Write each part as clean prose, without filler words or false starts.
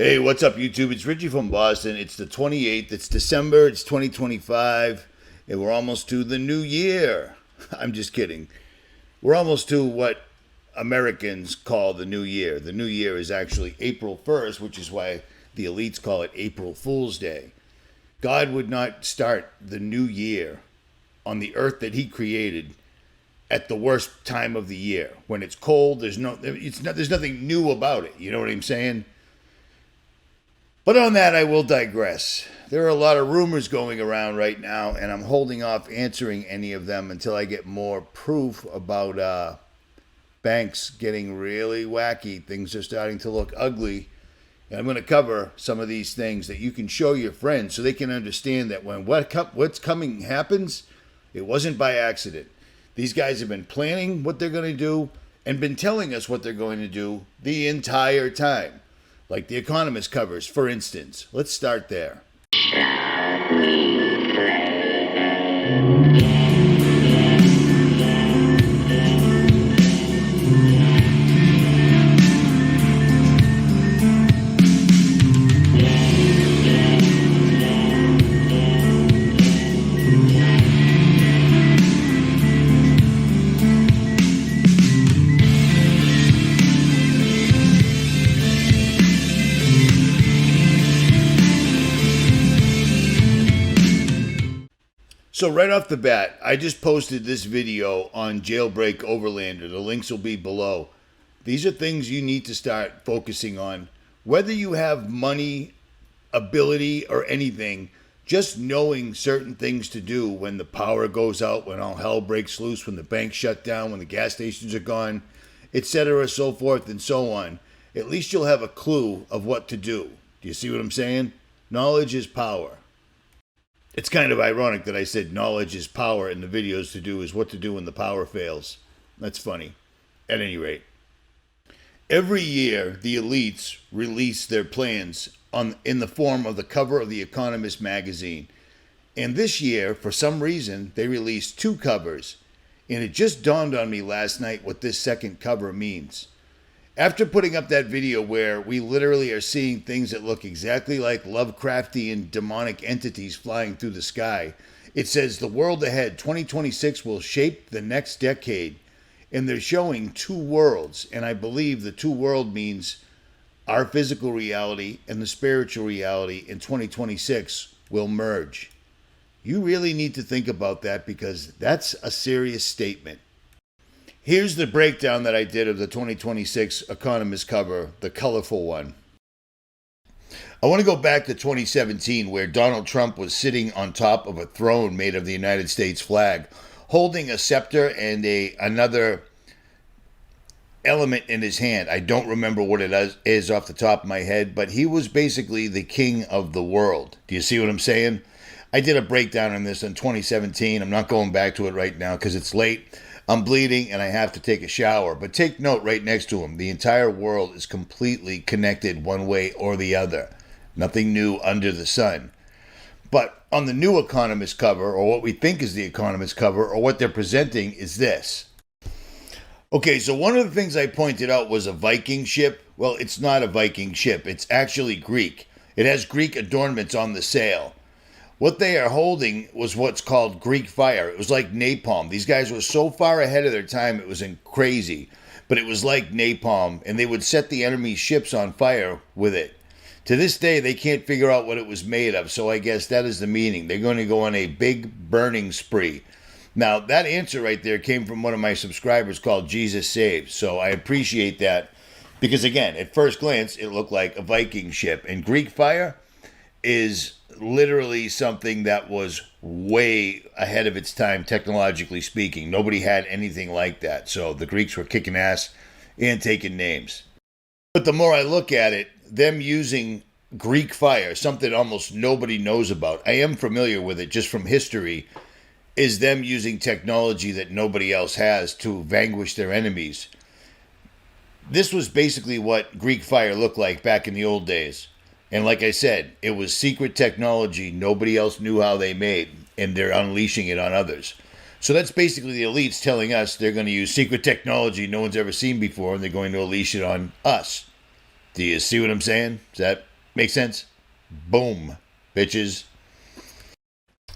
Hey, what's up, YouTube? It's Richie from Boston. It's the 28th. It's December. It's 2025. And we're almost to the new year. I'm just kidding. We're almost to what Americans call the new year. The new year is actually April 1st, which is why the elites call it April Fool's Day. God would not start the new year on the earth that he created at the worst time of the year. When it's cold, there's nothing new about it. You know what I'm saying? But on that, I will digress. There are a lot of rumors going around right now, and I'm holding off answering any of them until I get more proof about banks getting really wacky. Things are starting to look ugly. And I'm going to cover some of these things that you can show your friends so they can understand that when what's coming happens, it wasn't by accident. These guys have been planning what they're going to do and been telling us what they're going to do the entire time. Like the Economist covers, for instance. Let's start there. So right off the bat, I just posted this video on Jailbreak Overlander. The links will be below. These are things you need to start focusing on. Whether you have money, ability, or anything, just knowing certain things to do when the power goes out, when all hell breaks loose, when the banks shut down, when the gas stations are gone, etc., so forth and so on. At least you'll have a clue of what to do. Do you see what I'm saying? Knowledge is power. It's kind of ironic that I said knowledge is power and the videos to do is what to do when the power fails. That's funny. At any rate, every year the elites release their plans in the form of the cover of the Economist magazine. And this year, for some reason, they released two covers. And it just dawned on me last night what this second cover means. After putting up that video where we literally are seeing things that look exactly like Lovecraftian demonic entities flying through the sky, it says the world ahead, 2026, will shape the next decade. And they're showing two worlds. And I believe the two world means our physical reality and the spiritual reality in 2026 will merge. You really need to think about that because that's a serious statement. Here's the breakdown that I did of the 2026 Economist cover, the colorful one. I want to go back to 2017 where Donald Trump was sitting on top of a throne made of the United States flag, holding a scepter and another element in his hand. I don't remember what it is off the top of my head, but he was basically the king of the world. Do you see what I'm saying? I did a breakdown on this in 2017. I'm not going back to it right now because it's late. I'm bleeding and I have to take a shower. But take note right next to him. The entire world is completely connected one way or the other. Nothing new under the sun. But on the new Economist cover, or what we think is the Economist cover, or what they're presenting is this. Okay, so one of the things I pointed out was a Viking ship. Well, it's not a Viking ship. It's actually Greek. It has Greek adornments on the sail. What they are holding was what's called Greek fire. It was like napalm. These guys were so far ahead of their time, it was crazy. But it was like napalm, and they would set the enemy's ships on fire with it. To this day, they can't figure out what it was made of, so I guess that is the meaning. They're going to go on a big burning spree. Now, that answer right there came from one of my subscribers called Jesus Saves, so I appreciate that. Because again, at first glance, it looked like a Viking ship. And Greek fire is literally something that was way ahead of its time, technologically speaking. Nobody had anything like that. So the Greeks were kicking ass and taking names. But the more I look at it, them using Greek fire, something almost nobody knows about, I am familiar with it just from history, is them using technology that nobody else has to vanquish their enemies. This was basically what Greek fire looked like back in the old days. And like I said, it was secret technology nobody else knew how they made, and they're unleashing it on others. So that's basically the elites telling us they're going to use secret technology no one's ever seen before, and they're going to unleash it on us. Do you see what I'm saying? Does that Make sense? Boom, bitches.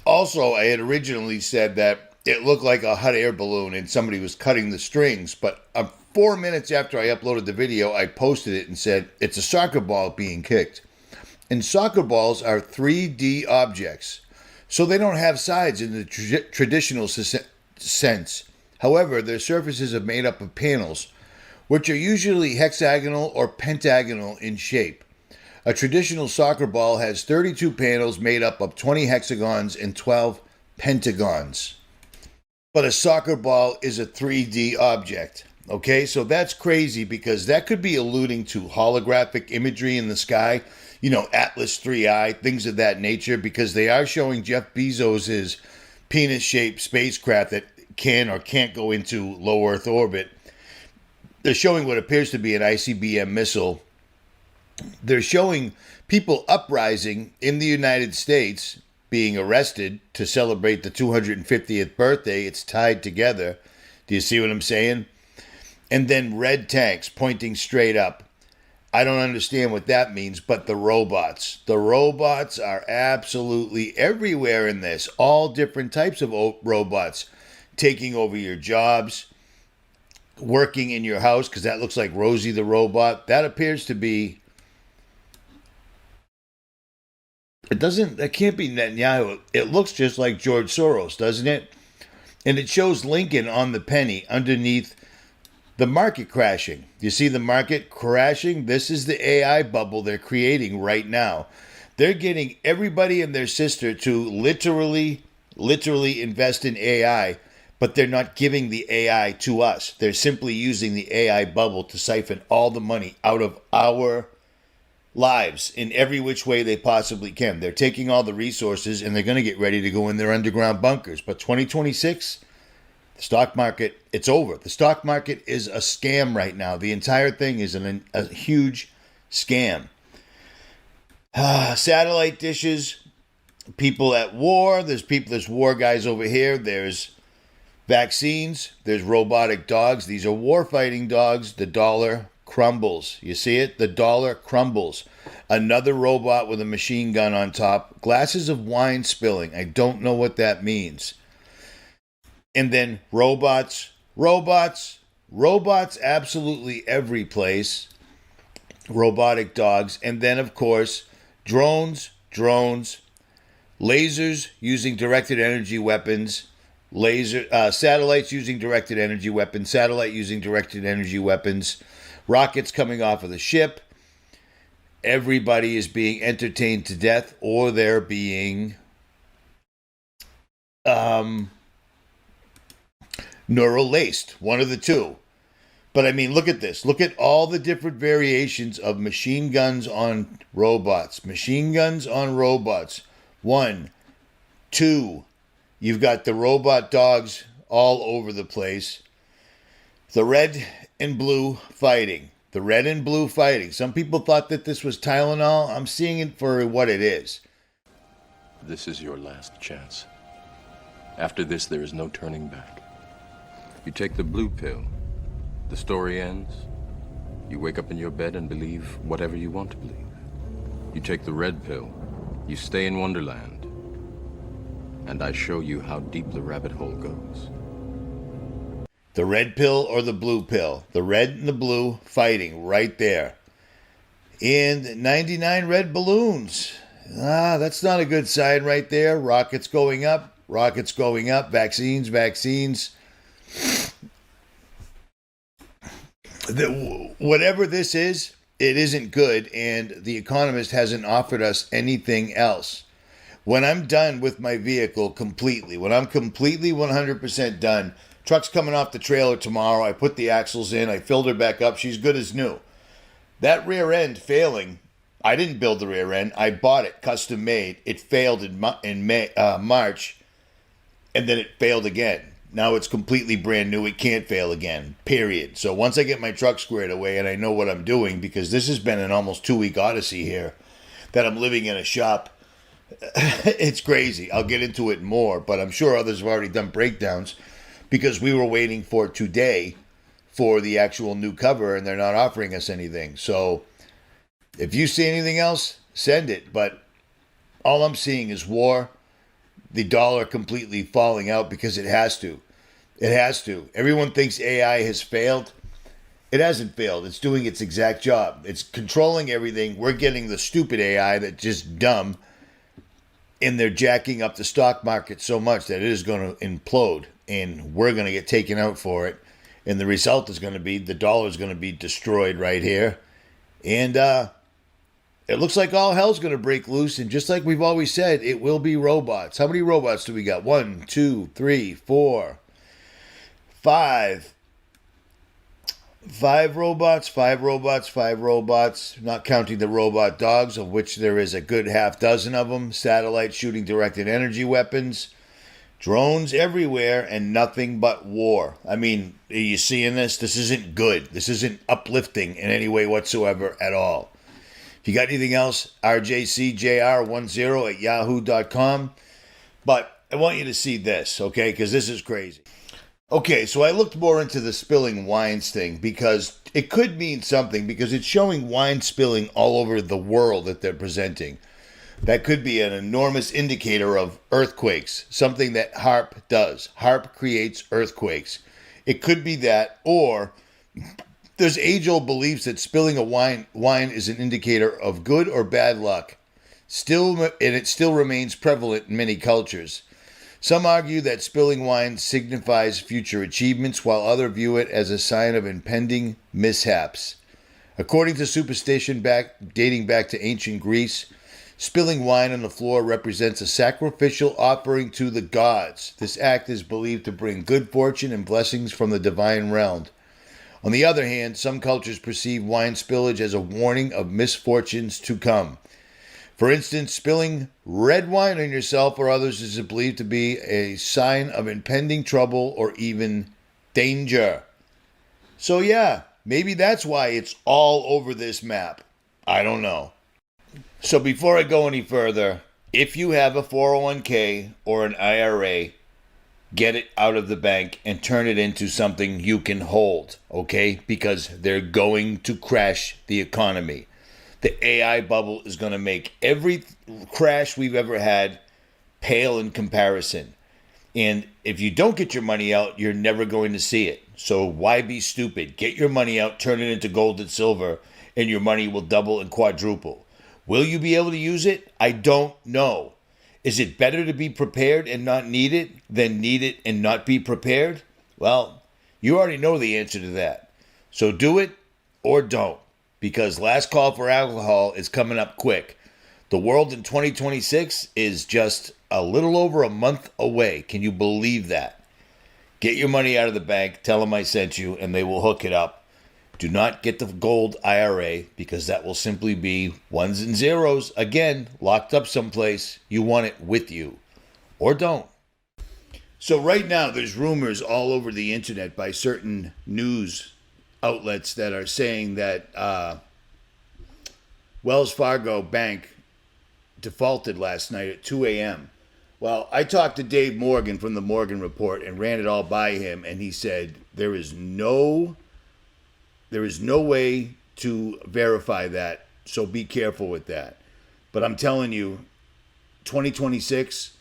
Also, I had originally said that it looked like a hot air balloon and somebody was cutting the strings, but 4 minutes after I uploaded the video, I posted it and said it's a soccer ball being kicked. And soccer balls are 3D objects, so they don't have sides in the traditional sense. However, their surfaces are made up of panels, which are usually hexagonal or pentagonal in shape. A traditional soccer ball has 32 panels made up of 20 hexagons and 12 pentagons. But a soccer ball is a 3D object. Okay, so that's crazy because that could be alluding to holographic imagery in the sky, Atlas 3I, things of that nature, because they are showing Jeff Bezos' penis-shaped spacecraft that can or can't go into low Earth orbit. They're showing what appears to be an ICBM missile. They're showing people uprising in the United States being arrested to celebrate the 250th birthday. It's tied together. Do you see what I'm saying? And then red tanks pointing straight up. I don't understand what that means, but the robots. The robots are absolutely everywhere in this. All different types of robots taking over your jobs, working in your house, because that looks like Rosie the robot. That appears to be... That can't be Netanyahu. It looks just like George Soros, doesn't it? And it shows Lincoln on the penny underneath the market crashing. You see the market crashing? This is the AI bubble they're creating right now. They're getting everybody and their sister to literally invest in AI, but they're not giving the AI to us. They're simply using the AI bubble to siphon all the money out of our lives in every which way they possibly can. They're taking all the resources and they're going to get ready to go in their underground bunkers. But 2026, the stock market, it's over. The stock market is a scam right now. The entire thing is a huge scam. Satellite dishes, people at war. There's war guys over here. There's vaccines. There's robotic dogs. These are war fighting dogs. The dollar crumbles. You see it? The dollar crumbles. Another robot with a machine gun on top. Glasses of wine spilling. I don't know what that means. And then robots absolutely every place. Robotic dogs. And then, of course, drones, lasers using directed energy weapons, satellites using directed energy weapons, satellite using directed energy weapons, rockets coming off of the ship. Everybody is being entertained to death, or they're being neural laced, one of the two. But I mean, look at this. Look at all the different variations of machine guns on robots. Machine guns on robots. 1, 2. You've got the robot dogs all over the place. The red and blue fighting. The red and blue fighting. Some people thought that this was Tylenol. I'm seeing it for what it is. This is your last chance. After this, there is no turning back. You take the blue pill. The story ends. You wake up in your bed and believe whatever you want to believe. You take the red pill. You stay in Wonderland. And I show you how deep the rabbit hole goes. The red pill or the blue pill. The red and the blue fighting right there. And 99 red balloons. That's not a good sign right there. Rockets going up. Vaccines. Whatever this is, it isn't good, and the Economist hasn't offered us anything else. When I'm done with my vehicle completely, when I'm completely 100% done, truck's coming off the trailer tomorrow, I put the axles in, I filled her back up, she's good as new. That rear end failing, I didn't build the rear end, I bought it custom made. It failed in March, and then it failed again. Now it's completely brand new. It can't fail again, period. So once I get my truck squared away and I know what I'm doing, because this has been an almost 2-week odyssey here, that I'm living in a shop, it's crazy. I'll get into it more, but I'm sure others have already done breakdowns because we were waiting for today for the actual new cover and they're not offering us anything. So if you see anything else, send it. But all I'm seeing is war, the dollar completely falling out because it has to. It has to. Everyone thinks AI has failed. It hasn't failed. It's doing its exact job. It's controlling everything. We're getting the stupid AI that's just dumb, and they're jacking up the stock market so much that it is going to implode, and we're going to get taken out for it. And the result is going to be the dollar is going to be destroyed right here. And it looks like all hell's going to break loose. And just like we've always said, it will be robots. How many robots do we got? 1, 2, 3, 4, 5. 5 robots, 5 robots, 5 robots, not counting the robot dogs, of which there is a good half dozen of them, satellites shooting directed energy weapons, drones everywhere, and nothing but war. I mean, are you seeing this? This isn't good. This isn't uplifting in any way whatsoever at all. If you got anything else, rjcjr10@yahoo.com. But I want you to see this, okay? Because this is crazy. Okay, so I looked more into the spilling wines thing because it could mean something because it's showing wine spilling all over the world that they're presenting. That could be an enormous indicator of earthquakes, something that HAARP does. HAARP creates earthquakes. It could be that, or there's age-old beliefs that spilling a wine is an indicator of good or bad luck. And it still remains prevalent in many cultures. Some argue that spilling wine signifies future achievements, while others view it as a sign of impending mishaps. According to superstition dating back to ancient Greece, spilling wine on the floor represents a sacrificial offering to the gods. This act is believed to bring good fortune and blessings from the divine realm. On the other hand, some cultures perceive wine spillage as a warning of misfortunes to come. For instance, spilling red wine on yourself or others is believed to be a sign of impending trouble or even danger. So yeah, maybe that's why it's all over this map. I don't know. So before I go any further, if you have a 401k or an IRA, get it out of the bank and turn it into something you can hold, okay? Because they're going to crash the economy. The AI bubble is going to make every crash we've ever had pale in comparison. And if you don't get your money out, you're never going to see it. So why be stupid? Get your money out, turn it into gold and silver, and your money will double and quadruple. Will you be able to use it? I don't know. Is it better to be prepared and not need it than need it and not be prepared? Well, you already know the answer to that. So do it or don't. Because last call for alcohol is coming up quick. The world in 2026 is just a little over a month away. Can you believe that? Get your money out of the bank, tell them I sent you, and they will hook it up. Do not get the gold IRA because that will simply be ones and zeros, again, locked up someplace. You want it with you. Or don't. So right now there's rumors all over the internet by certain news outlets that are saying that Wells Fargo Bank defaulted last night at 2 a.m. Well, I talked to Dave Morgan from the Morgan Report and ran it all by him, and he said there is no way to verify that, so be careful with that. But I'm telling you, 2026,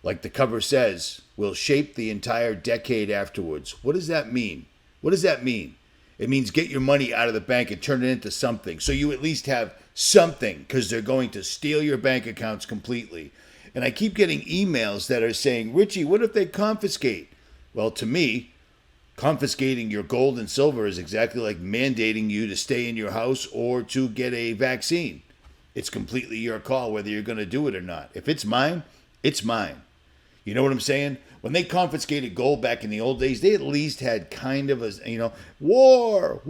like the cover says, will shape the entire decade afterwards. What does that mean? What does that mean? It means get your money out of the bank and turn it into something. So you at least have something, because they're going to steal your bank accounts completely. And I keep getting emails that are saying, Richie, what if they confiscate? Well, to me, confiscating your gold and silver is exactly like mandating you to stay in your house or to get a vaccine. It's completely your call whether you're going to do it or not. If it's mine, it's mine. You know what I'm saying? When they confiscated gold back in the old days, they at least had kind of a, war,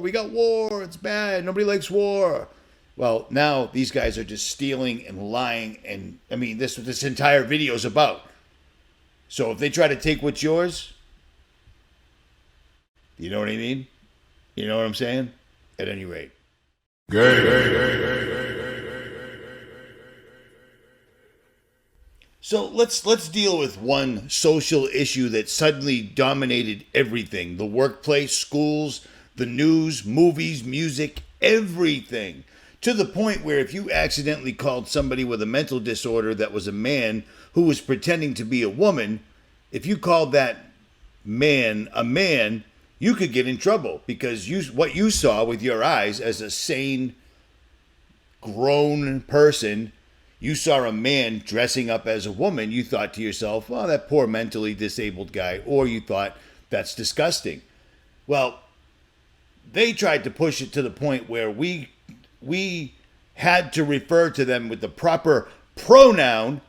we got war, it's bad, nobody likes war. Well, now these guys are just stealing and lying, and I mean, this entire video is about. So if they try to take what's yours, you know what I mean? You know what I'm saying? At any rate. So let's deal with one social issue that suddenly dominated everything. The workplace, schools, the news, movies, music, everything. To the point where if you accidentally called somebody with a mental disorder that was a man who was pretending to be a woman, if you called that man a man, you could get in trouble because what you saw with your eyes as a sane, grown person, you saw a man dressing up as a woman, you thought to yourself, well, that poor mentally disabled guy, or you thought, that's disgusting. Well, they tried to push it to the point where we had to refer to them with the proper pronoun,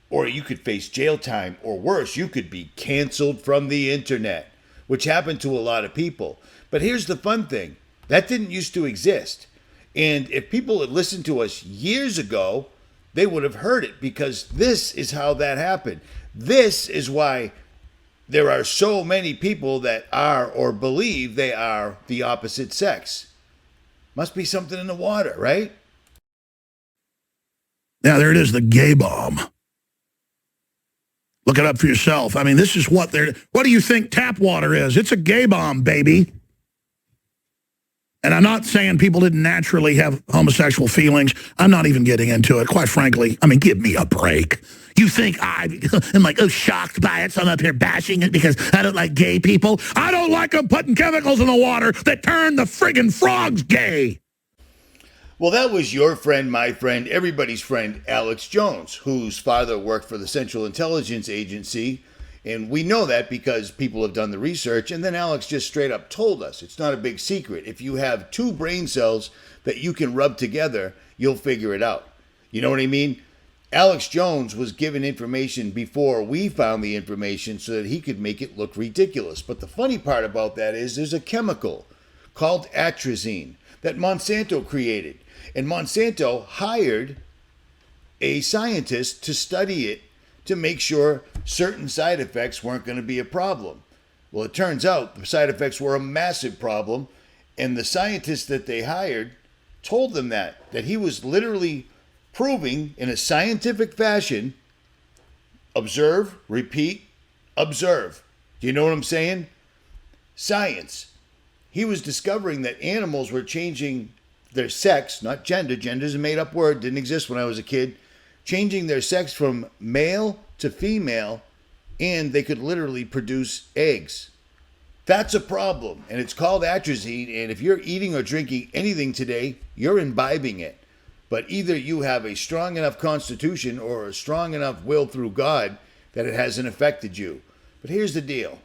or you could face jail time, or worse, you could be canceled from the internet, which happened to a lot of people. But here's the fun thing. That didn't used to exist. And if people had listened to us years ago, they would have heard it, because this is how that happened. This is why there are so many people that are or believe they are the opposite sex. Must be something in the water, right? Now, there it is, the gay bomb. Look it up for yourself. I mean, this is what they're... What do you think tap water is? It's a gay bomb, baby. And I'm not saying people didn't naturally have homosexual feelings. I'm not even getting into it, quite frankly. I mean, give me a break. You think I'm like, shocked by it, so I'm up here bashing it because I don't like gay people? I don't like them putting chemicals in the water that turn the friggin' frogs gay. Well, that was your friend, my friend, everybody's friend, Alex Jones, whose father worked for the Central Intelligence Agency. And we know that because people have done the research. And then Alex just straight up told us it's not a big secret. If you have two brain cells that you can rub together, you'll figure it out. You know what I mean? Alex Jones was given information before we found the information so that he could make it look ridiculous. But the funny part about that is there's a chemical called atrazine that Monsanto created. And Monsanto hired a scientist to study it to make sure certain side effects weren't going to be a problem. Well, it turns out the side effects were a massive problem, and the scientist that they hired told them that he was literally proving in a scientific fashion, observe, repeat, observe. Do you know what I'm saying? Science. He was discovering that animals were changing their sex, not gender. Gender is a made-up word, didn't exist when I was a kid. Changing their sex from male to female, and they could literally produce eggs. That's a problem, and it's called atrazine, and if you're eating or drinking anything today, you're imbibing it. But either you have a strong enough constitution or a strong enough will through God that it hasn't affected you. But here's the deal.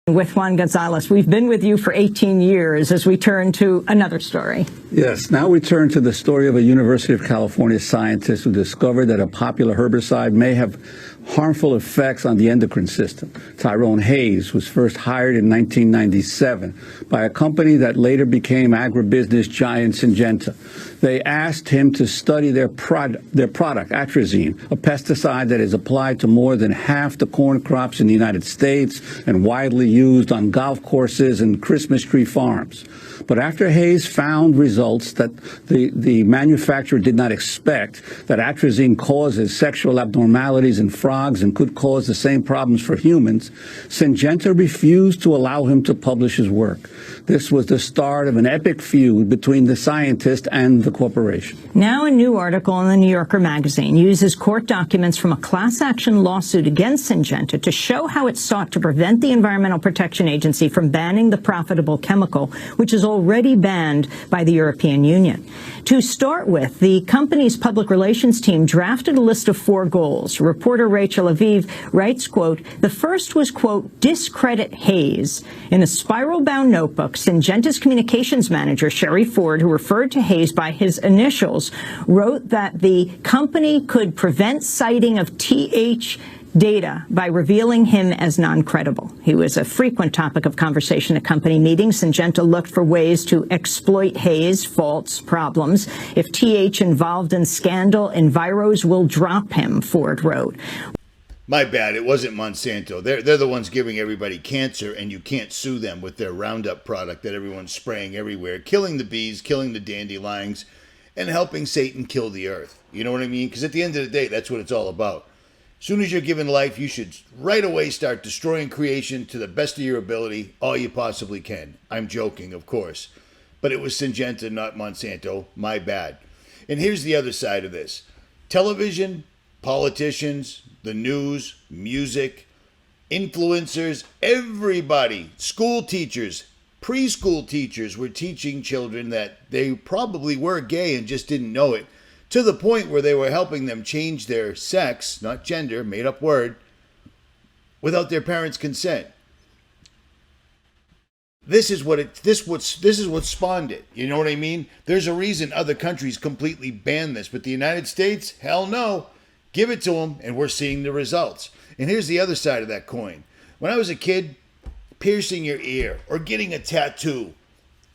With Juan Gonzalez, we've been with you for 18 years as we turn to another story. Yes, now we turn to the story of a University of California scientist who discovered that a popular herbicide may have harmful effects on the endocrine system. Tyrone Hayes was first hired in 1997 by a company that later became agribusiness giant Syngenta. They asked him to study their product, atrazine, a pesticide that is applied to more than half the corn crops in the United States and widely used on golf courses and Christmas tree farms. But after Hayes found results that the manufacturer did not expect, that atrazine causes sexual abnormalities in frogs and could cause the same problems for humans, Syngenta refused to allow him to publish his work. This was the start of an epic feud between the scientist and the corporation. Now a new article in the New Yorker magazine uses court documents from a class action lawsuit against Syngenta to show how it sought to prevent the Environmental Protection Agency from banning the profitable chemical, which is already banned by the European Union. To start with, the company's public relations team drafted a list of 4 goals. Reporter Rachel Aviv writes, quote, the first was, quote, discredit Hayes. In a spiral-bound notebook, Syngenta's communications manager, Sherry Ford, who referred to Hayes by his initials, wrote that the company could prevent citing of TH data by revealing him as non-credible. He was a frequent topic of conversation at company meetings. Syngenta looked for ways to exploit Hayes' faults, problems. If TH involved in scandal, Enviros will drop him, Ford wrote. My bad, it wasn't Monsanto. They're the ones giving everybody cancer, and you can't sue them with their Roundup product that everyone's spraying everywhere, killing the bees, killing the dandelions, and helping Satan kill the earth. You know what I mean? Because at the end of the day, that's what it's all about. As soon as you're given life, you should right away start destroying creation to the best of your ability, all you possibly can. I'm joking, of course. but it was Syngenta, not Monsanto. My bad. And here's the other side of this. Television, politicians, the news, music, influencers, everybody, school teachers, preschool teachers were teaching children that they probably were gay and just didn't know it, to the point where they were helping them change their sex, not gender, made up word, without their parents' consent. This is what spawned it. You know what I mean? There's a reason other countries completely ban this, but the United States, hell no. Give it to them, and we're seeing the results. And here's the other side of that coin. When I was a kid, piercing your ear or getting a tattoo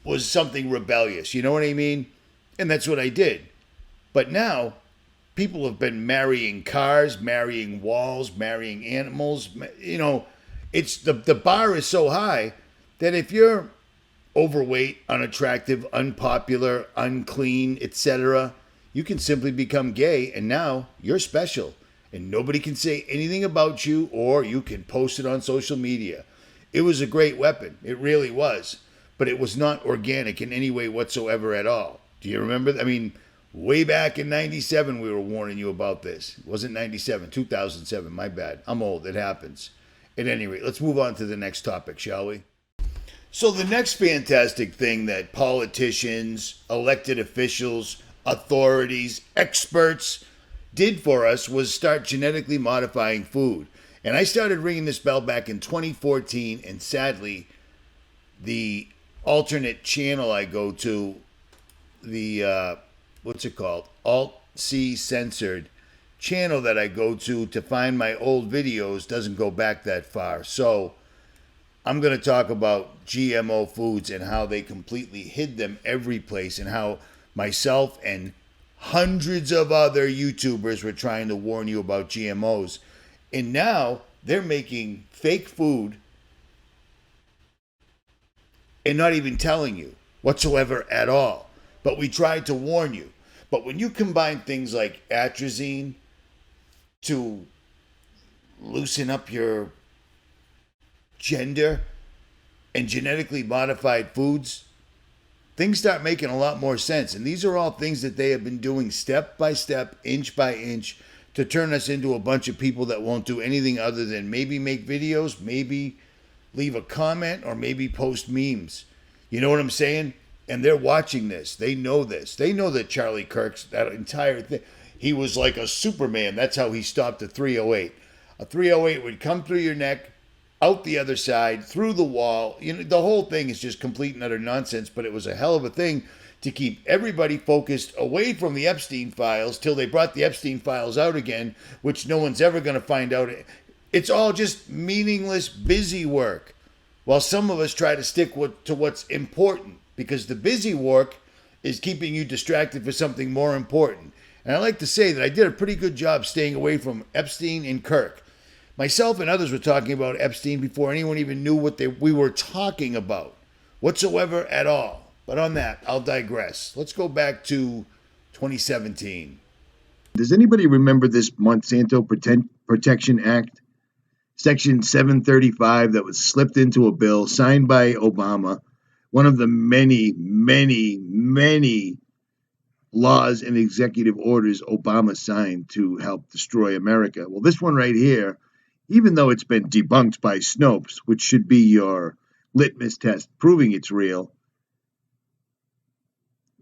was something rebellious. You know what I mean? And that's what I did. But now, people have been marrying cars, marrying walls, marrying animals. You know, it's the bar is so high that if you're overweight, unattractive, unpopular, unclean, etc., you can simply become gay, and now you're special. And nobody can say anything about you, or you can post it on social media. It was a great weapon. It really was. But it was not organic in any way whatsoever at all. Do you remember? I mean, way back in 97, we were warning you about this. It wasn't 97, 2007. My bad. I'm old. It happens. At any rate, let's move on to the next topic, shall we? So the next fantastic thing that politicians, elected officials, authorities, experts did for us was start genetically modifying food. And I started ringing this bell back in 2014, and sadly, the alternate channel I go to, the, what's it called? Alt-C censored channel that I go to find my old videos doesn't go back that far. So I'm going to talk about GMO foods and how they completely hid them every place, and how myself and hundreds of other YouTubers were trying to warn you about GMOs. And now they're making fake food and not even telling you whatsoever at all. But we tried to warn you. But when you combine things like atrazine to loosen up your gender and genetically modified foods, things start making a lot more sense. And these are all things that they have been doing step by step, inch by inch, to turn us into a bunch of people that won't do anything other than maybe make videos, maybe leave a comment, or maybe post memes. You know what I'm saying? And they're watching this. They know this. They know that Charlie Kirk's, that entire thing, he was like a Superman. That's how he stopped a 308. A 308 would come through your neck, out the other side, through the wall. You know, the whole thing is just complete and utter nonsense, but it was a hell of a thing to keep everybody focused away from the Epstein files till they brought the Epstein files out again, which no one's ever going to find out. It's all just meaningless, busy work, while some of us try to stick to what's important, because the busy work is keeping you distracted for something more important. And I like to say that I did a pretty good job staying away from Epstein and Kirk. Myself and others were talking about Epstein before anyone even knew what we were talking about whatsoever at all. But on that, I'll digress. Let's go back to 2017. Does anybody remember this Monsanto Protection Act, Section 735, that was slipped into a bill signed by Obama? One of the many, many, many laws and executive orders Obama signed to help destroy America. Well, this one right here, even though it's been debunked by Snopes, which should be your litmus test proving it's real,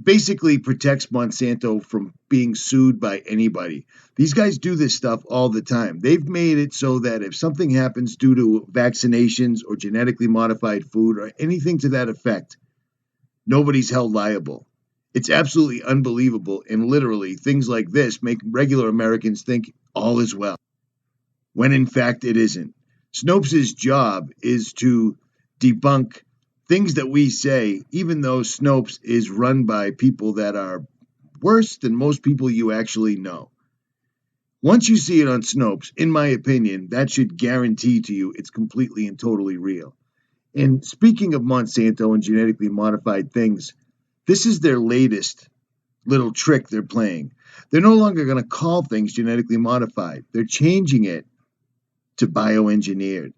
basically protects Monsanto from being sued by anybody. These guys do this stuff all the time. They've made it so that if something happens due to vaccinations or genetically modified food or anything to that effect, nobody's held liable. It's absolutely unbelievable, and literally things like this make regular Americans think all is well, when in fact it isn't. Snopes' job is to debunk things that we say, even though Snopes is run by people that are worse than most people you actually know. Once you see it on Snopes, in my opinion, that should guarantee to you it's completely and totally real. And speaking of Monsanto and genetically modified things, this is their latest little trick they're playing. They're no longer going to call things genetically modified. They're changing it to bioengineered.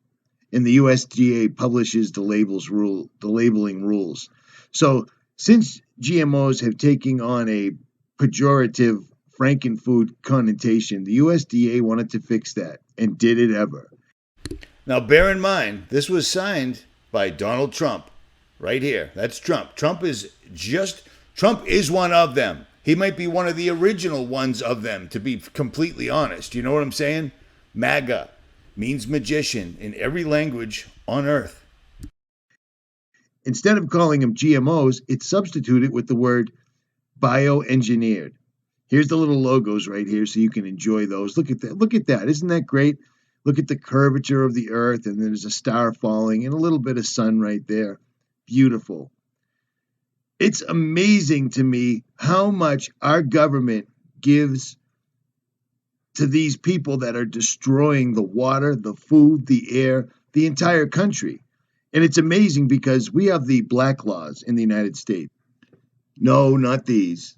And the USDA publishes the labeling rules. So Since GMOs have taken on a pejorative frankenfood connotation, the USDA wanted to fix that, and did it ever. Now, bear in mind, this was signed by Donald Trump right here. That's Trump. Trump is one of them. He might be one of the original ones of them, to be completely honest. You know what I'm saying? MAGA means magician in every language on earth. Instead of calling them GMOs, it's substituted with the word bioengineered. Here's the little logos right here so you can enjoy those. Look at that. Look at that. Isn't that great? Look at the curvature of the earth, and there's a star falling and a little bit of sun right there. Beautiful. It's amazing to me how much our government gives to these people that are destroying the water, the food, the air, the entire country. And it's amazing because we have the black laws in the United States. No, not these.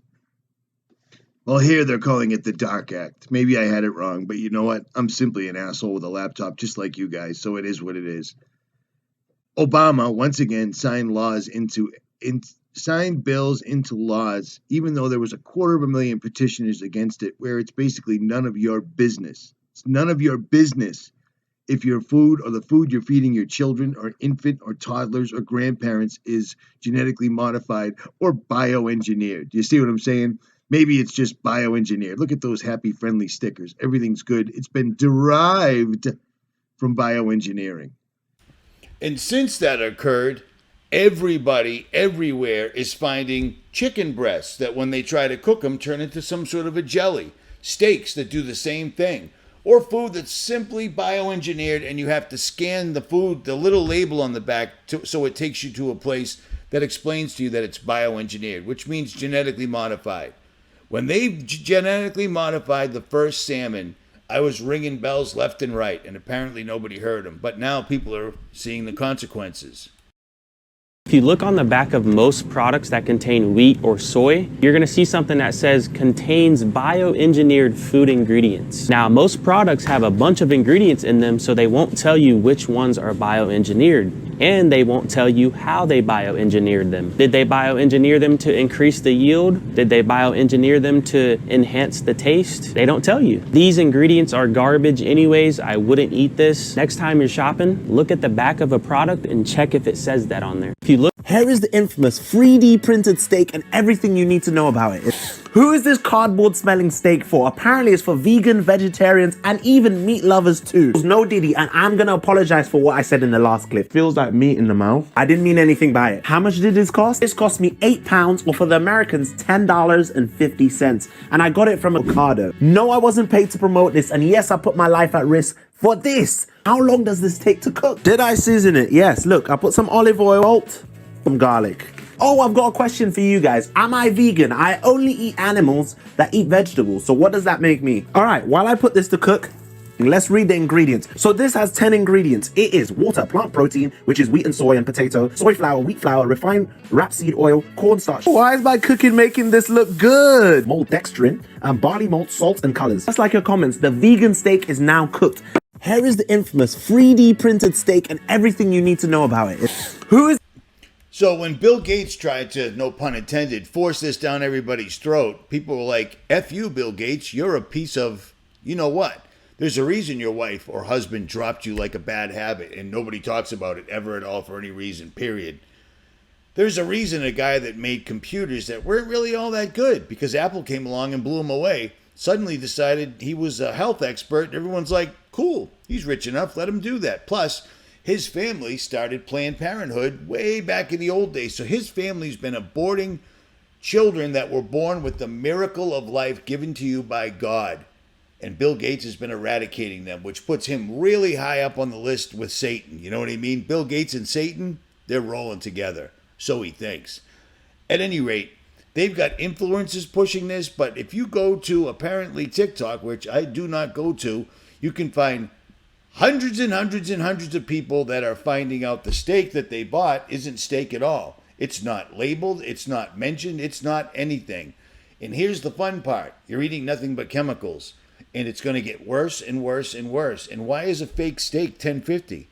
Well, here they're calling it the Dark Act. Maybe I had it wrong, but you know what? I'm simply an asshole with a laptop just like you guys, so it is what it is. Obama, once again, signed bills into laws, even though there was 250,000 petitioners against it, where it's basically none of your business. It's none of your business if your food or the food you're feeding your children or infant or toddlers or grandparents is genetically modified or bioengineered. Do you see what I'm saying? Maybe it's just bioengineered. Look at those happy, friendly stickers. Everything's good. It's been derived from bioengineering. And since that occurred, everybody everywhere is finding chicken breasts that when they try to cook them turn into some sort of a jelly. Steaks that do the same thing. Or food that's simply bioengineered and you have to scan the food, the little label on the back, so it takes you to a place that explains to you that it's bioengineered, which means genetically modified. When they genetically modified the first salmon, I was ringing bells left and right, and apparently nobody heard them. But now people are seeing the consequences. If you look on the back of most products that contain wheat or soy, you're going to see something that says contains bioengineered food ingredients. Now, most products have a bunch of ingredients in them, so they won't tell you which ones are bioengineered. And they won't tell you how they bioengineered them. Did they bioengineer them to increase the yield? Did they bioengineer them to enhance the taste? They don't tell you. These ingredients are garbage anyways. I wouldn't eat this. Next time you're shopping, look at the back of a product and check if it says that on there. If you look, here is the infamous 3D printed steak and everything you need to know about it. Who is this cardboard smelling steak for? Apparently it's for vegan, vegetarians, and even meat lovers too. No Diddy, and I'm gonna apologize for what I said in the last clip. Feels like meat in the mouth. I didn't mean anything by it. How much did this cost? This cost me £8, or for the Americans, $10.50. And I got it from Ocado. No, I wasn't paid to promote this, and yes, I put my life at risk for this. How long does this take to cook? Did I season it? Yes, look, I put some olive oil, salt, some garlic. Oh, I've got a question for you guys. Am I vegan? I only eat animals that eat vegetables. So what does that make me? All right, while I put this to cook, let's read the ingredients. So this has 10 ingredients. It is water, plant protein, which is wheat and soy and potato, soy flour, wheat flour, refined rapeseed oil, cornstarch. Why is my cooking making this look good? Maltodextrin, and barley malt, salt, and colors. Just like your comments, the vegan steak is now cooked. Here is the infamous 3D printed steak and everything you need to know about it. Who is... So when Bill Gates tried to, no pun intended, force this down everybody's throat, people were like, F you, Bill Gates, you're a piece of, you know what? There's a reason your wife or husband dropped you like a bad habit and nobody talks about it ever at all for any reason, period. There's a reason a guy that made computers that weren't really all that good because Apple came along and blew him away, suddenly decided he was a health expert. And everyone's like, cool, he's rich enough, let him do that. Plus, his family started Planned Parenthood way back in the old days. So his family's been aborting children that were born with the miracle of life given to you by God. And Bill Gates has been eradicating them, which puts him really high up on the list with Satan. You know what I mean? Bill Gates and Satan, they're rolling together. So he thinks. At any rate, they've got influencers pushing this. But if you go to apparently TikTok, which I do not go to, you can find hundreds and hundreds and hundreds of people that are finding out the steak that they bought isn't steak at all. It's not labeled, it's not mentioned, it's not anything. And here's the fun part. You're eating nothing but chemicals. And it's going to get worse and worse and worse. And why is a fake steak $10.50?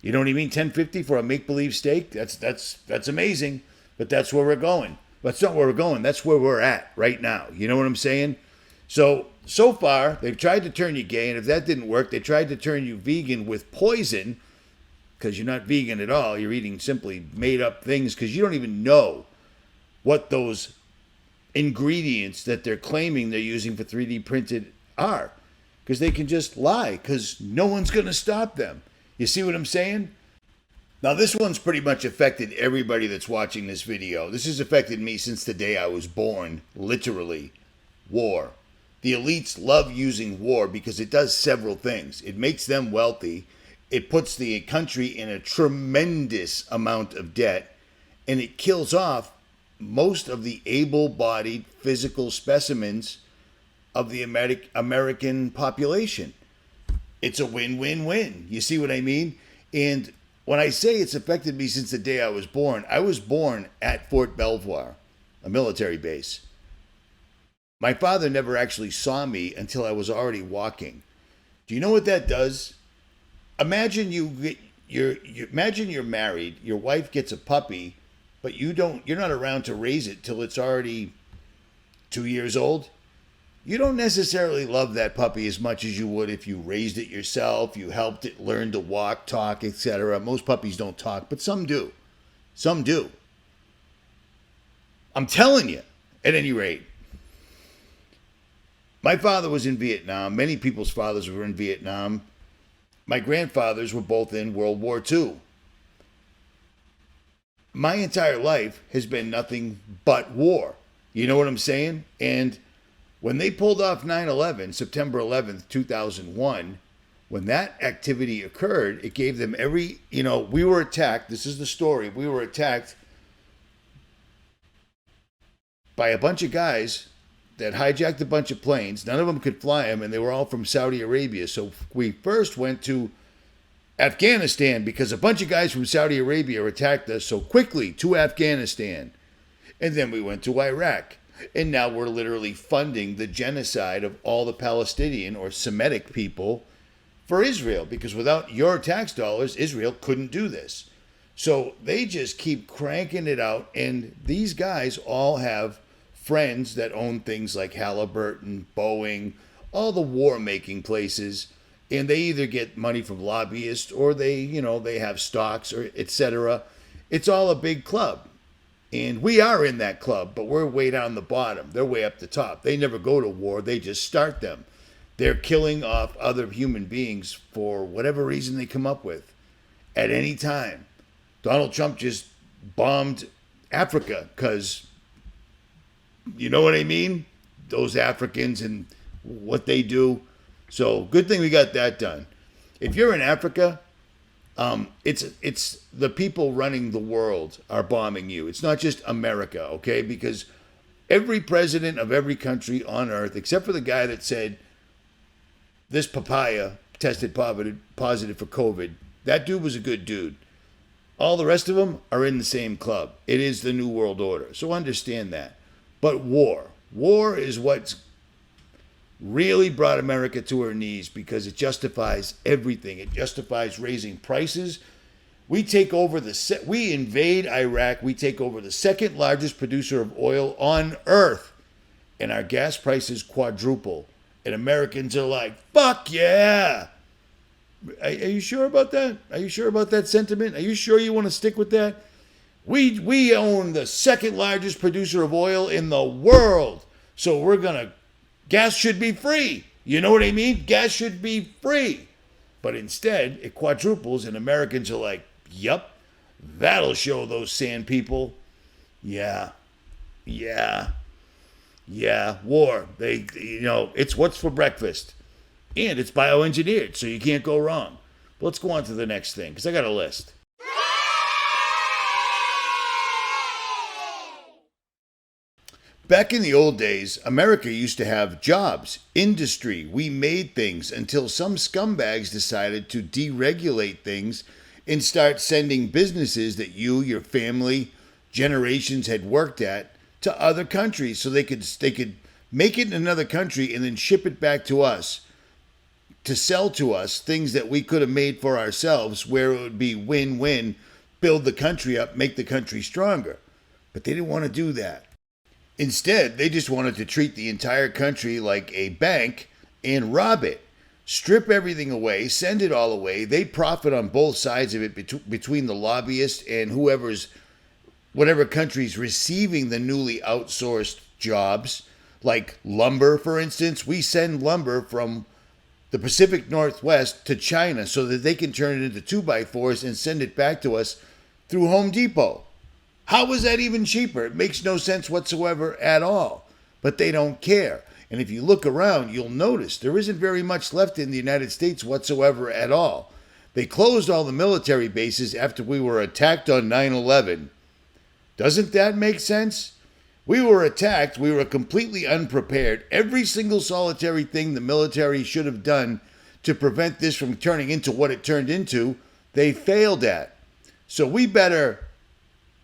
You know what I mean? $10.50 for a make-believe steak? That's amazing. but that's where we're going. That's not where we're going. That's where we're at right now. You know what I'm saying? So far, they've tried to turn you gay, and if that didn't work, they tried to turn you vegan with poison, because you're not vegan at all. You're eating simply made-up things because you don't even know what those ingredients that they're claiming they're using for 3D printed are, because they can just lie, because no one's going to stop them. You see what I'm saying? Now, this one's pretty much affected everybody that's watching this video. This has affected me since the day I was born, literally. War. The elites love using war because it does several things. It makes them wealthy. It puts the country in a tremendous amount of debt. And it kills off most of the able-bodied physical specimens of the American population. It's a win-win-win. You see what I mean? And when I say it's affected me since the day I was born at Fort Belvoir, a military base. My father never actually saw me until I was already walking. Do you know what that does? Imagine imagine you're married, your wife gets a puppy, but you're not around to raise it till it's already 2 years old. You don't necessarily love that puppy as much as you would if you raised it yourself, you helped it learn to walk, talk, etc. Most puppies don't talk, but some do. Some do. I'm telling you, at any rate. My father was in Vietnam. Many people's fathers were in Vietnam. My grandfathers were both in World War II. My entire life has been nothing but war. You know what I'm saying? And when they pulled off 9/11, September 11th, 2001, when that activity occurred, it gave them we were attacked. This is the story. We were attacked by a bunch of guys that hijacked a bunch of planes. None of them could fly them, and they were all from Saudi Arabia. So we first went to Afghanistan because a bunch of guys from Saudi Arabia attacked us so quickly to Afghanistan. And then we went to Iraq. And now we're literally funding the genocide of all the Palestinian or Semitic people for Israel, because without your tax dollars, Israel couldn't do this. So they just keep cranking it out. And these guys all have friends that own things like Halliburton, Boeing, all the war-making places. And they either get money from lobbyists or they have stocks or etc. It's all a big club. And we are in that club, but we're way down the bottom. They're way up the top. They never go to war. They just start them. They're killing off other human beings for whatever reason they come up with at any time. Donald Trump just bombed Africa because, you know what I mean? Those Africans and what they do. So good thing we got that done. If you're in Africa, it's the people running the world are bombing you. It's not just America, okay? Because every president of every country on earth, except for the guy that said this papaya tested positive for COVID, that dude was a good dude. All the rest of them are in the same club. It is the New World Order. So understand that. But war is what's really brought America to her knees, because it justifies everything. It justifies raising prices. We invade Iraq. We take over the second largest producer of oil on earth, and our gas prices quadruple. And Americans are like, "Fuck yeah!" Are you sure about that? Are you sure about that sentiment? Are you sure you want to stick with that? We own the second largest producer of oil in the world, so gas should be free. You know what I mean? Gas should be free. But instead, it quadruples, and Americans are like, yup, that'll show those sand people. Yeah, war. It's what's for breakfast. And it's bioengineered, so you can't go wrong. But let's go on to the next thing, because I got a list. Back in the old days, America used to have jobs, industry. We made things until some scumbags decided to deregulate things and start sending businesses that you, your family, generations had worked at to other countries so they could make it in another country and then ship it back to us to sell to us things that we could have made for ourselves, where it would be win-win, build the country up, make the country stronger. But they didn't want to do that. Instead, they just wanted to treat the entire country like a bank and rob it. Strip everything away, send it all away. They profit on both sides of it between the lobbyists and whatever country's receiving the newly outsourced jobs. Like lumber, for instance. We send lumber from the Pacific Northwest to China so that they can turn it into 2x4s and send it back to us through Home Depot. How is that even cheaper? It makes no sense whatsoever at all. But they don't care. And if you look around, you'll notice there isn't very much left in the United States whatsoever at all. They closed all the military bases after we were attacked on 9/11. Doesn't that make sense? We were attacked. We were completely unprepared. Every single solitary thing the military should have done to prevent this from turning into what it turned into, they failed at. So we better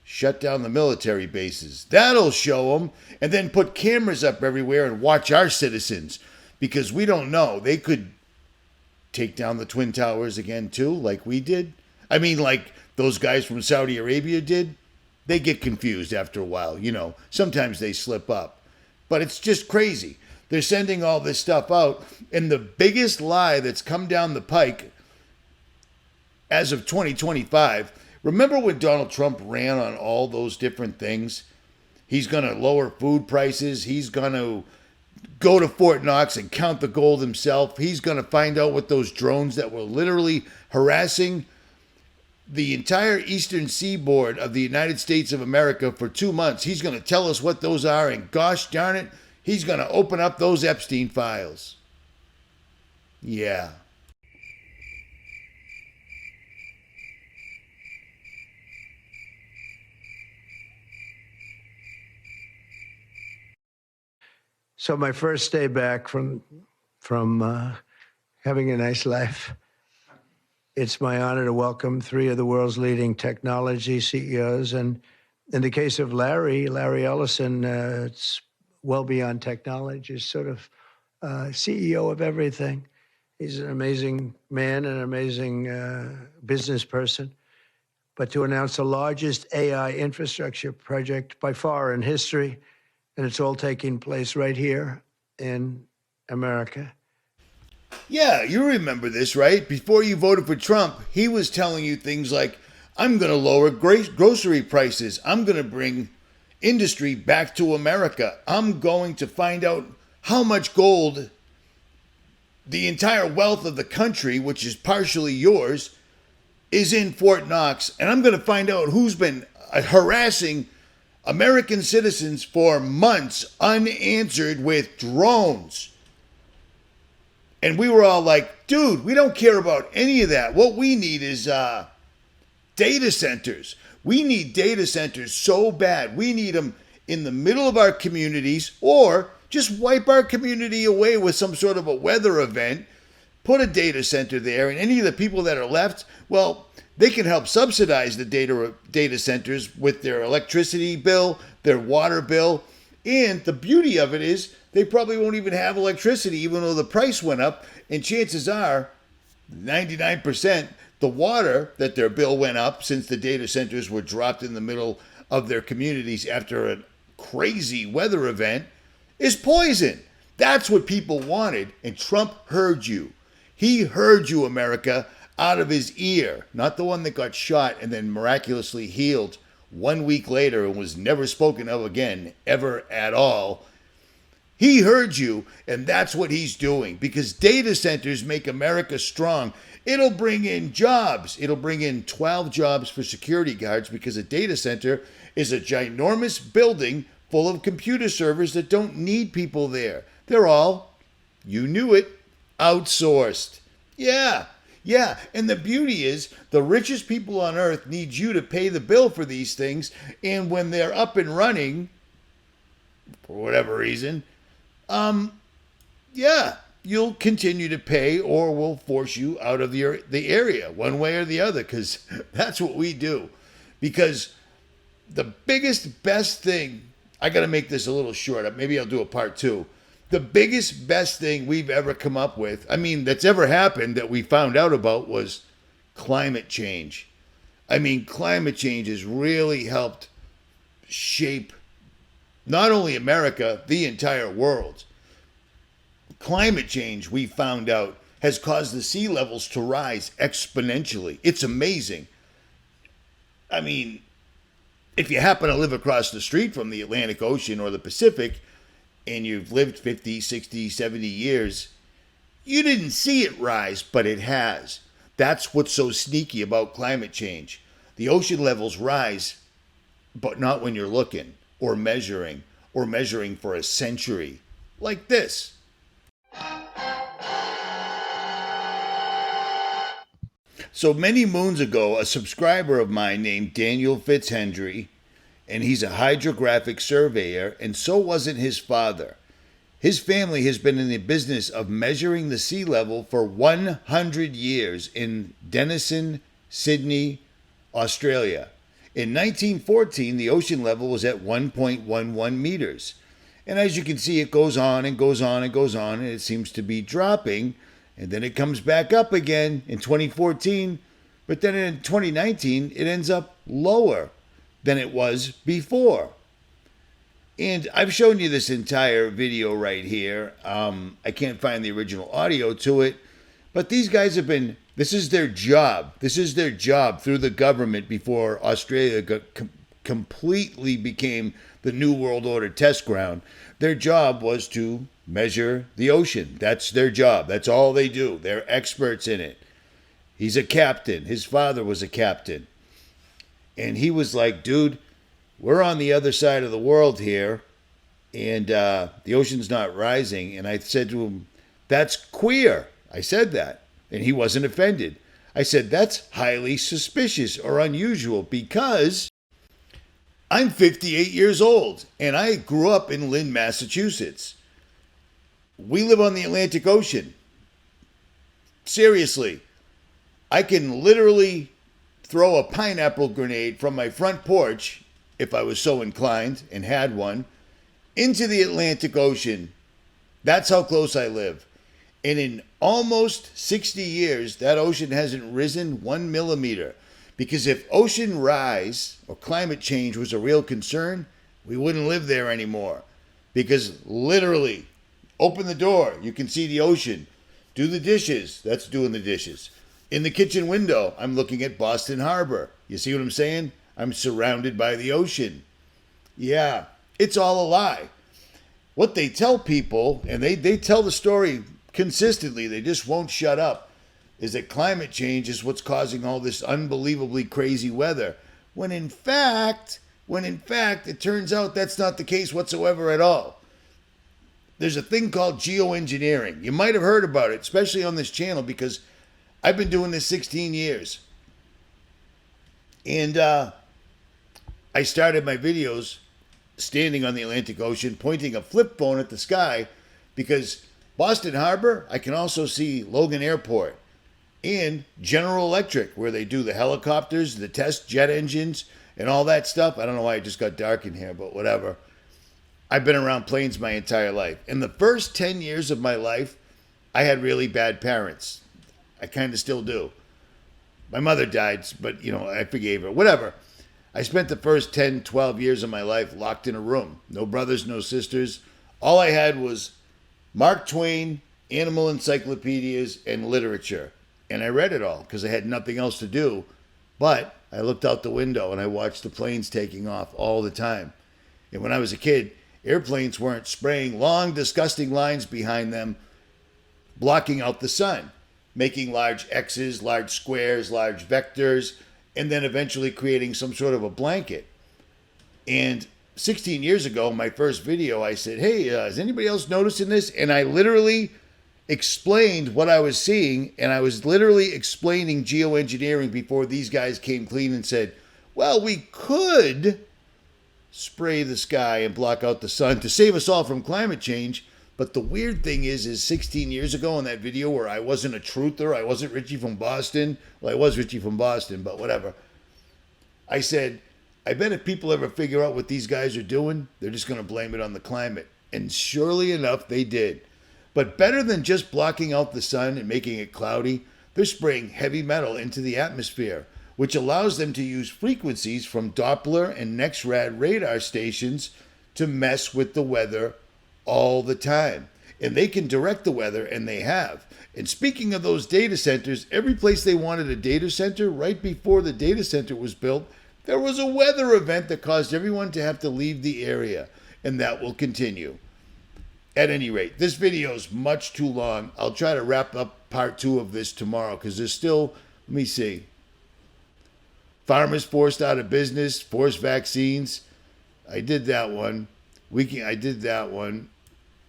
shut down the military bases. That'll show them. And then put cameras up everywhere and watch our citizens. Because we don't know. They could take down the Twin Towers again too, like we did. I mean, like those guys from Saudi Arabia did. They get confused after a while. You know, sometimes they slip up. But it's just crazy. They're sending all this stuff out. And the biggest lie that's come down the pike as of 2025, remember when Donald Trump ran on all those different things? He's going to lower food prices. He's going to go to Fort Knox and count the gold himself. He's going to find out what those drones that were literally harassing the entire eastern seaboard of the United States of America for 2 months. He's going to tell us what those are, and gosh darn it, he's going to open up those Epstein files. Yeah. So my first day back from having a nice life, it's my honor to welcome 3 of the world's leading technology CEOs. And in the case of Larry Ellison, it's well beyond technology. He's sort of CEO of everything. He's an amazing man, an amazing business person. But to announce the largest AI infrastructure project by far in history, and it's all taking place right here in America. Yeah, you remember this, right? Before you voted for Trump, he was telling you things like, I'm going to lower grocery prices. I'm going to bring industry back to America. I'm going to find out how much gold the entire wealth of the country, which is partially yours, is in Fort Knox. And I'm going to find out who's been harassing American citizens for months unanswered with drones. And we were all like, dude, we don't care about any of that. What we need is data centers. We need data centers so bad. We need them in the middle of our communities, or just wipe our community away with some sort of a weather event, put a data center there, and any of the people that are left, well, they can help subsidize the data centers with their electricity bill, their water bill. And the beauty of it is they probably won't even have electricity, even though the price went up. And chances are 99% the water that their bill went up since the data centers were dropped in the middle of their communities after a crazy weather event is poison. That's what people wanted. And Trump heard you. He heard you, America, out of his ear, not the one that got shot and then miraculously healed 1 week later and was never spoken of again, ever at all. He heard you, and that's what he's doing, because data centers make America strong. It'll bring in jobs. It'll bring in 12 jobs for security guards, because a data center is a ginormous building full of computer servers that don't need people there. They're all, you knew it, outsourced. Yeah, and the beauty is the richest people on earth need you to pay the bill for these things, and when they're up and running, for whatever reason, you'll continue to pay, or we'll force you out of the area one way or the other, because that's what we do. Because the biggest, best thing, I got to make this a little short, maybe I'll do a part 2. The biggest, best thing we've ever come up with, that's ever happened that we found out about, was climate change. Climate change has really helped shape not only America, the entire world. Climate change, we found out, has caused the sea levels to rise exponentially. It's amazing. I mean, if you happen to live across the street from the Atlantic Ocean or the Pacific, and you've lived 50, 60, 70 years, you didn't see it rise, but it has. That's what's so sneaky about climate change. The ocean levels rise, but not when you're looking or measuring for a century, like this. So many moons ago, a subscriber of mine named Daniel Fitzhenry, and he's a hydrographic surveyor, and so wasn't his father. His family has been in the business of measuring the sea level for 100 years in Denison, Sydney, Australia. In 1914, the ocean level was at 1.11 meters. And as you can see, it goes on and goes on and goes on, and it seems to be dropping. And then it comes back up again in 2014. But then in 2019, it ends up lower than it was before. And I've shown you this entire video right here. I can't find the original audio to it. But these guys have been, this is their job. This is their job through the government before Australia completely became the New World Order test ground. Their job was to measure the ocean. That's their job. That's all they do. They're experts in it. He's a captain. His father was a captain. And he was like, dude, we're on the other side of the world here, and the ocean's not rising. And I said to him, that's queer. I said that, and he wasn't offended. I said, that's highly suspicious or unusual because I'm 58 years old, and I grew up in Lynn, Massachusetts. We live on the Atlantic Ocean. Seriously, I can literally throw a pineapple grenade from my front porch, if I was so inclined and had one, into the Atlantic Ocean. That's how close I live. And in almost 60 years, that ocean hasn't risen 1 millimeter. Because if ocean rise or climate change was a real concern, we wouldn't live there anymore. Because literally, open the door, you can see the ocean. Do the dishes, that's doing the dishes. In the kitchen window, I'm looking at Boston Harbor. You see what I'm saying? I'm surrounded by the ocean. Yeah, it's all a lie. What they tell people, and they tell the story consistently, they just won't shut up, is that climate change is what's causing all this unbelievably crazy weather. When in fact, it turns out that's not the case whatsoever at all. There's a thing called geoengineering. You might have heard about it, especially on this channel, because I've been doing this 16 years. And I started my videos standing on the Atlantic Ocean, pointing a flip phone at the sky, because Boston Harbor, I can also see Logan Airport and General Electric, where they do the helicopters, the test jet engines, and all that stuff. I don't know why it just got dark in here, but whatever. I've been around planes my entire life. In the first 10 years of my life, I had really bad parents. I kind of still do. My mother died, but, I forgave her. Whatever. I spent the first 10, 12 years of my life locked in a room. No brothers, no sisters. All I had was Mark Twain, animal encyclopedias, and literature. And I read it all because I had nothing else to do. But I looked out the window and I watched the planes taking off all the time. And when I was a kid, airplanes weren't spraying long, disgusting lines behind them, blocking out the sun, making large X's, large squares, large vectors, and then eventually creating some sort of a blanket. And 16 years ago, my first video, I said, hey, is anybody else noticing this? And I literally explained what I was seeing, and I was literally explaining geoengineering before these guys came clean and said, well, we could spray the sky and block out the sun to save us all from climate change. But the weird thing is 16 years ago in that video where I wasn't a truther, I wasn't Richie from Boston. Well, I was Richie from Boston, but whatever. I said, I bet if people ever figure out what these guys are doing, they're just going to blame it on the climate. And surely enough, they did. But better than just blocking out the sun and making it cloudy, they're spraying heavy metal into the atmosphere, which allows them to use frequencies from Doppler and NEXRAD radar stations to mess with the weather all the time. And they can direct the weather, and they have. And speaking of those data centers, every place they wanted a data center, right before the data center was built, there was a weather event that caused everyone to have to leave the area. And that will continue. At any rate, this video is much too long. I'll try to wrap up part 2 of this tomorrow because there's still, let me see. Farmers forced out of business, forced vaccines. I did that one. I did that one.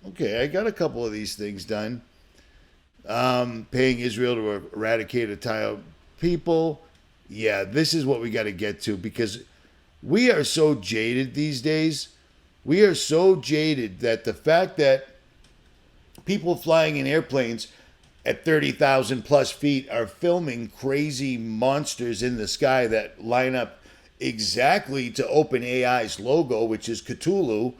Okay, I got a couple of these things done. Paying Israel to eradicate entire people. Yeah, this is what we got to get to because we are so jaded these days. We are so jaded that the fact that people flying in airplanes at 30,000 plus feet are filming crazy monsters in the sky that line up exactly to OpenAI's logo, which is Cthulhu,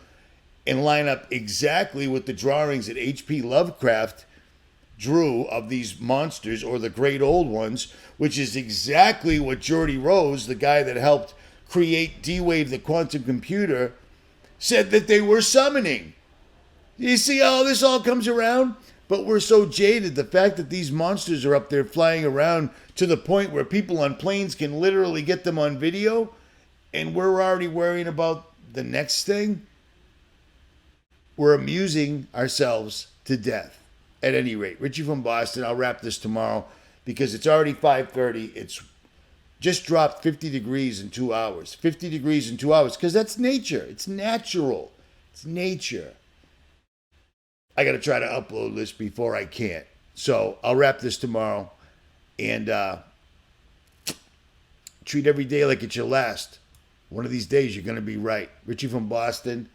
and line up exactly with the drawings that H.P. Lovecraft drew of these monsters, or the great old ones, which is exactly what Geordie Rose, the guy that helped create D-Wave, the quantum computer, said that they were summoning. You see how this all comes around? But we're so jaded. The fact that these monsters are up there flying around to the point where people on planes can literally get them on video, and we're already worrying about the next thing. We're amusing ourselves to death. At any rate, Richie from Boston, I'll wrap this tomorrow because it's already 5:30. It's just dropped 50 degrees in 2 hours. 50 degrees in 2 hours because that's nature. It's natural. It's nature. I got to try to upload this before I can't. So I'll wrap this tomorrow and treat every day like it's your last. One of these days you're going to be right. Richie from Boston,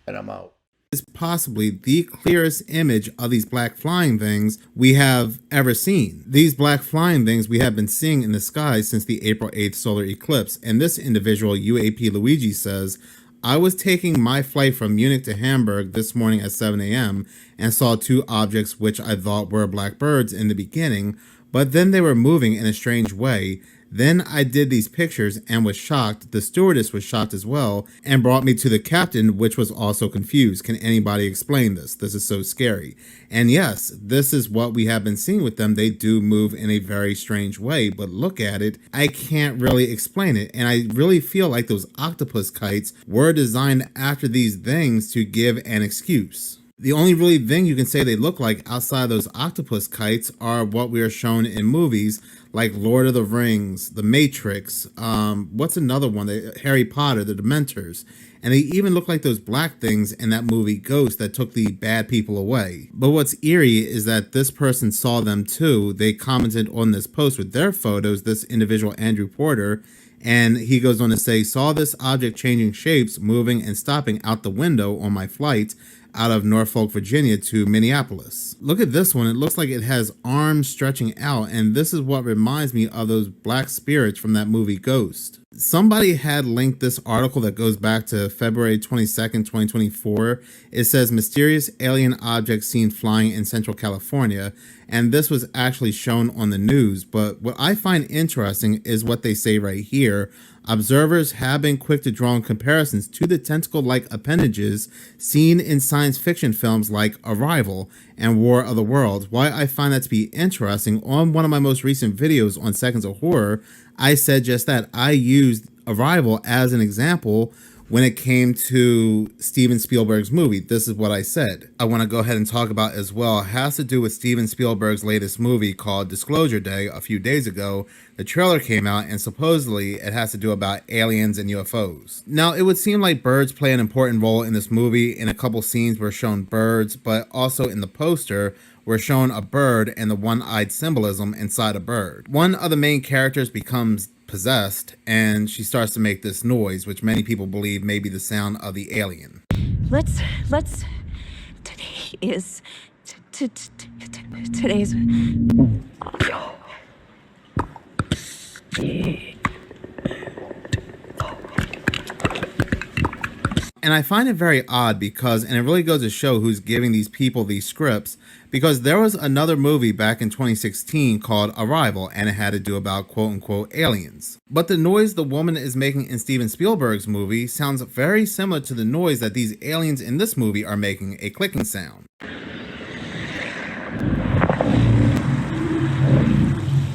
and I'm out. Is possibly the clearest image of these black flying things we have ever seen. These black flying things we have been seeing in the sky since the April 8th solar eclipse. And this individual, UAP Luigi, says, I was taking my flight from Munich to Hamburg this morning at 7 a.m. and saw 2 objects which I thought were black birds in the beginning, but then they were moving in a strange way. Then I did these pictures and was shocked. The stewardess was shocked as well and brought me to the captain, which was also confused. Can anybody explain this? This is so scary. And yes, this is what we have been seeing with them. They do move in a very strange way, but look at it. I can't really explain it. And I really feel like those octopus kites were designed after these things to give an excuse. The only really thing you can say they look like outside of those octopus kites are what we are shown in movies like Lord of the Rings, The Matrix, what's another one? Harry Potter, The Dementors. And they even look like those black things in that movie Ghost that took the bad people away. But what's eerie is that this person saw them too. They commented on this post with their photos, this individual Andrew Porter, and he goes on to say, saw this object changing shapes, moving and stopping out the window on my flight out of Norfolk, Virginia to Minneapolis. Look at this one. It looks like it has arms stretching out, and this is what reminds me of those black spirits from that movie Ghost. Somebody had linked this article that goes back to February 22nd, 2024. It says mysterious alien object seen flying in Central California, and this was actually shown on the news. But what I find interesting is what they say right here. Observers have been quick to draw comparisons to the tentacle-like appendages seen in science fiction films like Arrival and War of the Worlds. Why I find that to be interesting, on one of my most recent videos on Seconds of Horror, I said just that. I used Arrival as an example when it came to Steven Spielberg's movie. This is what I said. I want to go ahead and talk about as well. It has to do with Steven Spielberg's latest movie called Disclosure Day a few days ago. The trailer came out and supposedly it has to do about aliens and UFOs. Now, it would seem like birds play an important role in this movie. In a couple scenes were shown birds, but also in the poster we're shown a bird and the one-eyed symbolism inside a bird. One of the main characters becomes possessed and she starts to make this noise, which many people believe may be the sound of the alien. Let's today is today's And I find it very odd because, and it really goes to show who's giving these people these scripts, because there was another movie back in 2016 called Arrival, and it had to do about quote unquote aliens. But the noise the woman is making in Steven Spielberg's movie sounds very similar to the noise that these aliens in this movie are making, a clicking sound.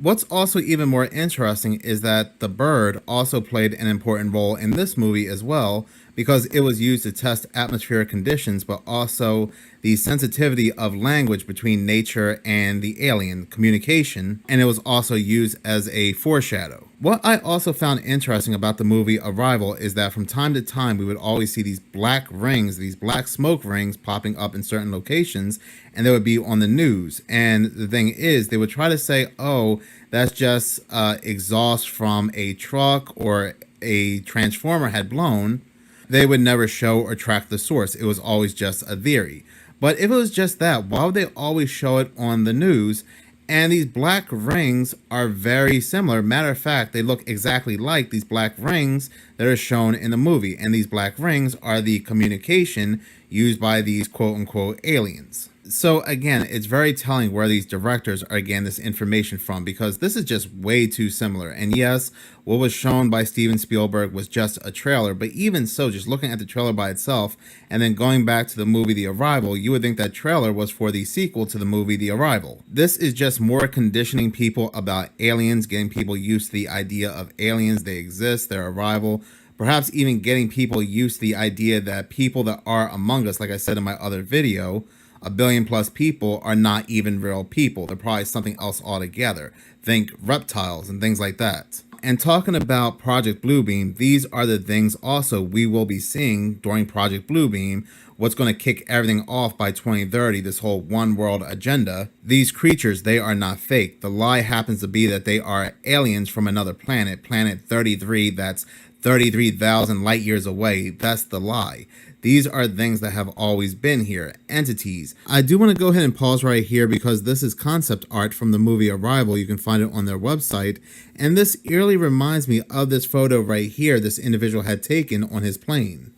What's also even more interesting is that the bird also played an important role in this movie as well, because it was used to test atmospheric conditions, but also the sensitivity of language between nature and the alien communication, and it was also used as a foreshadow. What I also found interesting about the movie Arrival is that from time to time we would always see these black rings, these black smoke rings popping up in certain locations, and they would be on the news. And the thing is, they would try to say, oh, that's just exhaust from a truck or a transformer had blown. They would never show or track the source. It was always just a theory. But if it was just that, why would they always show it on the news? And these black rings are very similar. Matter of fact, they look exactly like these black rings that are shown in the movie. And these black rings are the communication used by these quote unquote aliens. So again, it's very telling where these directors are getting this information from, because this is just way too similar. And yes, what was shown by Steven Spielberg was just a trailer, but even so, just looking at the trailer by itself and then going back to the movie The Arrival, you would think that trailer was for the sequel to the movie The Arrival. This is just more conditioning people about aliens, getting people used to the idea of aliens, they exist, their arrival. Perhaps even getting people used to the idea that people that are among us, like I said in my other video, 1 billion plus people are not even real people. They're probably something else altogether. Think reptiles and things like that. And talking about Project Bluebeam, these are the things also we will be seeing during Project Bluebeam. What's going to kick everything off by 2030, this whole one world agenda. These creatures, they are not fake. The lie happens to be that they are aliens from another planet, planet 33, that's 33,000 light years away. That's the lie. These are things that have always been here, entities. I do want to go ahead and pause right here because this is concept art from the movie Arrival. You can find it on their website. And this eerily reminds me of this photo right here this individual had taken on his plane.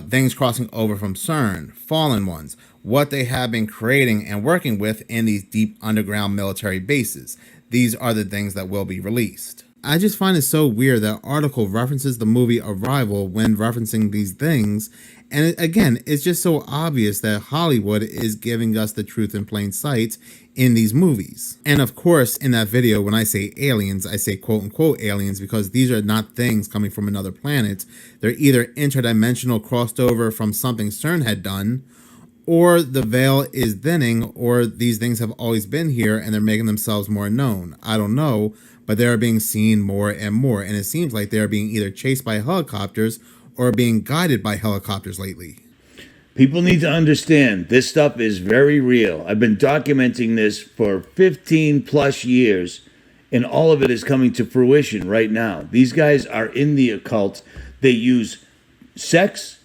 Things crossing over from CERN, fallen ones, what they have been creating and working with in these deep underground military bases. These are the things that will be released. I just find it so weird that article references the movie Arrival when referencing these things. And again, it's just so obvious that Hollywood is giving us the truth in plain sight in these movies. And of course, in that video, when I say aliens, I say quote unquote aliens because these are not things coming from another planet. They're either interdimensional crossed over from something CERN had done, or the veil is thinning, or these things have always been here and they're making themselves more known. I don't know, but they are being seen more and more. And it seems like they are being either chased by helicopters or being guided by helicopters lately. People need to understand this stuff is very real. I've been documenting this for 15 plus years, and all of it is coming to fruition right now. These guys are in the occult. They use sex,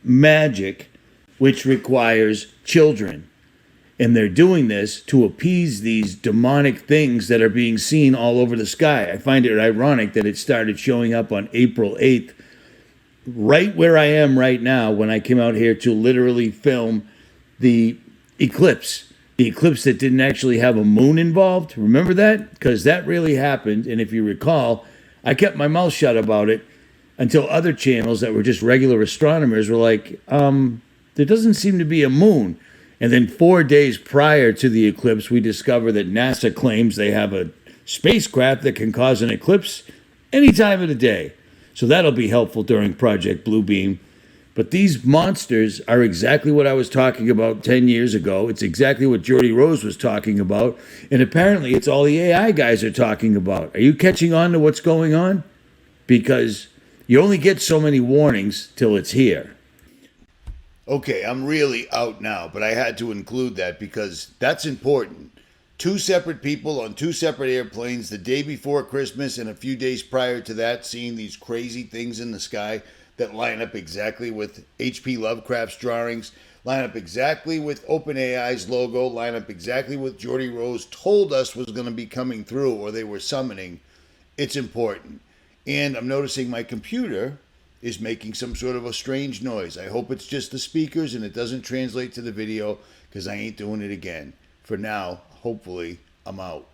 magic, which requires children. And they're doing this to appease these demonic things that are being seen all over the sky. I find it ironic that it started showing up on April 8th, right where I am right now, when I came out here to literally film the eclipse. The eclipse that didn't actually have a moon involved. Remember that? Because that really happened. And if you recall, I kept my mouth shut about it until other channels that were just regular astronomers were like, there doesn't seem to be a moon. And then 4 days prior to the eclipse, we discover that NASA claims they have a spacecraft that can cause an eclipse any time of the day. So that'll be helpful during Project Bluebeam. But these monsters are exactly what I was talking about 10 years ago. It's exactly what Geordie Rose was talking about. And apparently it's all the AI guys are talking about. Are you catching on to what's going on? Because you only get so many warnings till it's here. Okay, I'm really out now, but I had to include that because that's important. 2 separate people on 2 separate airplanes the day before Christmas and a few days prior to that, seeing these crazy things in the sky that line up exactly with H.P. Lovecraft's drawings, line up exactly with OpenAI's logo, line up exactly with Geordie Rose told us was going to be coming through or they were summoning. It's important. And I'm noticing my computer is making some sort of a strange noise. I hope it's just the speakers and it doesn't translate to the video, because I ain't doing it again. For now, hopefully, I'm out.